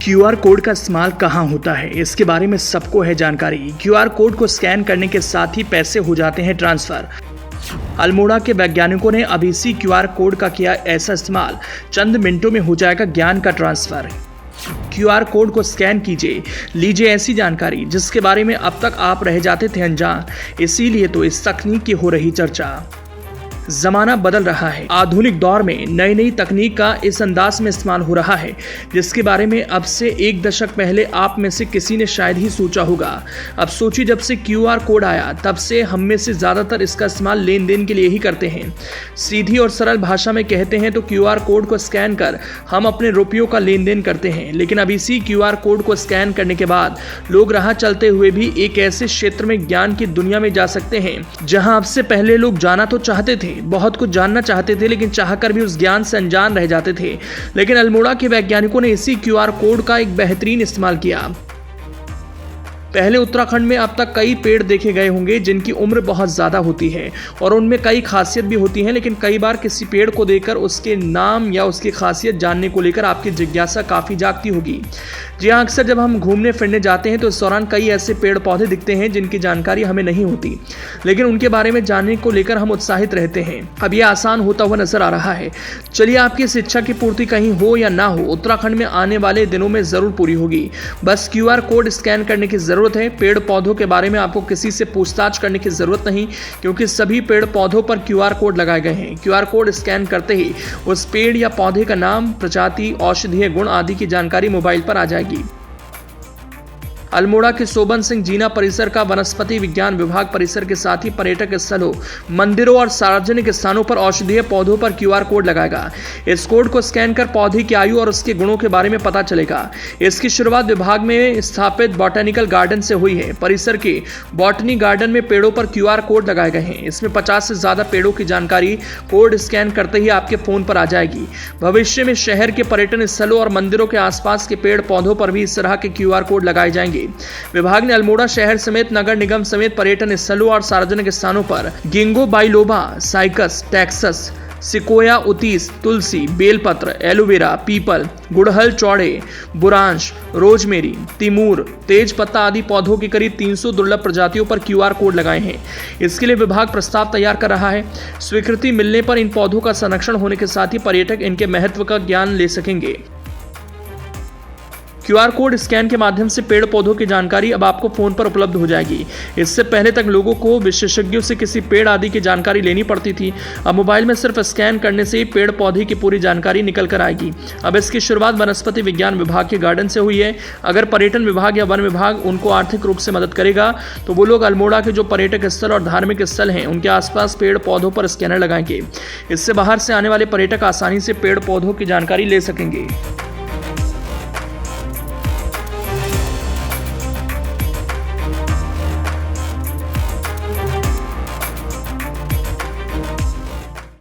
QR code का इस्तेमाल कहाँ होता है, इसके बारे में सबको है जानकारी। क्यूआर कोड को स्कैन करने के साथ ही पैसे हो जाते हैं ट्रांसफर। अल्मोड़ा के वैज्ञानिकों ने अब इसी क्यूआर कोड का किया ऐसा इस्तेमाल, चंद मिनटों में हो जाएगा ज्ञान का ट्रांसफर। क्यूआर कोड को स्कैन कीजिए, लीजिए ऐसी जानकारी जिसके बारे में अब तक आप रह जाते थे अनजान। इसीलिए तो इस तकनीक की हो रही चर्चा। जमाना बदल रहा है, आधुनिक दौर में नई नई तकनीक का इस अंदाज में इस्तेमाल हो रहा है जिसके बारे में अब से एक दशक पहले आप में से किसी ने शायद ही सोचा होगा। अब सोचिए, जब से क्यूआर कोड आया तब से हम में से ज्यादातर इसका इस्तेमाल लेन देन के लिए ही करते हैं। सीधी और सरल भाषा में कहते हैं तो क्यूआर कोड को स्कैन कर हम अपने रुपयों का लेन देन करते हैं। लेकिन अब इसी क्यूआर कोड को स्कैन करने के बाद लोग राह चलते हुए भी एक ऐसे क्षेत्र में ज्ञान की दुनिया में जा सकते हैं जहां अब से पहले लोग जाना तो चाहते थे, बहुत कुछ जानना चाहते थे, लेकिन चाहकर भी उस ज्ञान से अनजान रह जाते थे। लेकिन अल्मोड़ा के वैज्ञानिकों ने इसी क्यूआर कोड का एक बेहतरीन इस्तेमाल किया। पहले उत्तराखंड में अब तक कई पेड़ देखे गए होंगे जिनकी उम्र बहुत ज़्यादा होती है और उनमें कई खासियत भी होती है, लेकिन कई बार किसी पेड़ को देखकर उसके नाम या उसकी खासियत जानने को लेकर आपकी जिज्ञासा काफ़ी जागती होगी। जी हाँ, अक्सर जब हम घूमने फिरने जाते हैं तो इस दौरान कई ऐसे पेड़ पौधे दिखते हैं जिनकी जानकारी हमें नहीं होती, लेकिन उनके बारे में जानने को लेकर हम उत्साहित रहते हैं। अब यह आसान होता हुआ नजर आ रहा है। चलिए, आपकी इस इच्छा की पूर्ति कहीं हो या ना हो, उत्तराखंड में आने वाले दिनों में ज़रूर पूरी होगी। बस क्यूआर कोड स्कैन करने की ज़रूरत है। पेड़ पौधों के बारे में आपको किसी से पूछताछ करने की जरूरत नहीं, क्योंकि सभी पेड़ पौधों पर क्यूआर कोड लगाए गए हैं। क्यूआर कोड स्कैन करते ही उस पेड़ या पौधे का नाम, प्रजाति, औषधीय गुण आदि की जानकारी मोबाइल पर आ जाएगी। अल्मोड़ा के शोभन सिंह जीना परिसर का वनस्पति विज्ञान विभाग परिसर के साथ ही पर्यटक स्थलों, मंदिरों और सार्वजनिक स्थानों पर औषधीय पौधों पर क्यूआर कोड लगाएगा। इस कोड को स्कैन कर पौधे की आयु और उसके गुणों के बारे में पता चलेगा। इसकी शुरुआत विभाग में स्थापित बॉटनिकल गार्डन से हुई है। परिसर के बॉटनी गार्डन में पेड़ों पर क्यूआर कोड लगाए गए हैं। इसमें 50 से ज्यादा पेड़ों की जानकारी कोड स्कैन करते ही आपके फोन पर आ जाएगी। भविष्य में शहर के पर्यटन स्थलों और मंदिरों के आसपास के पेड़ पौधों पर भी इस तरह के क्यूआर कोड लगाए जाएंगे। विभाग ने अल्मोड़ा शहर समेत नगर निगम समेत पर्यटन स्थलों और सार्वजनिक स्थानों पर Ginkgo biloba, Cycas, Taxus, Sequoia उतीस, तुलसी, बेलपत्र, एलोवेरा, पीपल, गुड़हल चौड़े, बुरांश, रोजमेरी, तिमूर, तेज पत्ता आदि पौधों की करीब 300 दुर्लभ प्रजातियों पर क्यूआर कोड लगाए हैं। इसके लिए विभाग प्रस्ताव तैयार कर रहा है। स्वीकृति मिलने पर इन पौधों का संरक्षण होने के साथ ही पर्यटक इनके महत्व का ज्ञान ले सकेंगे। क्यूआर कोड स्कैन के माध्यम से पेड़ पौधों की जानकारी अब आपको फोन पर उपलब्ध हो जाएगी। इससे पहले तक लोगों को विशेषज्ञों से किसी पेड़ आदि की जानकारी लेनी पड़ती थी। अब मोबाइल में सिर्फ स्कैन करने से ही पेड़ पौधे की पूरी जानकारी निकल कर आएगी। अब इसकी शुरुआत वनस्पति विज्ञान विभाग के गार्डन से हुई है। अगर पर्यटन विभाग या वन विभाग उनको आर्थिक रूप से मदद करेगा तो वो लोग अल्मोड़ा के जो पर्यटक स्थल और धार्मिक स्थल हैं उनके आसपास पेड़ पौधों पर स्कैनर लगाएंगे। इससे बाहर से आने वाले पर्यटक आसानी से पेड़ पौधों की जानकारी ले सकेंगे।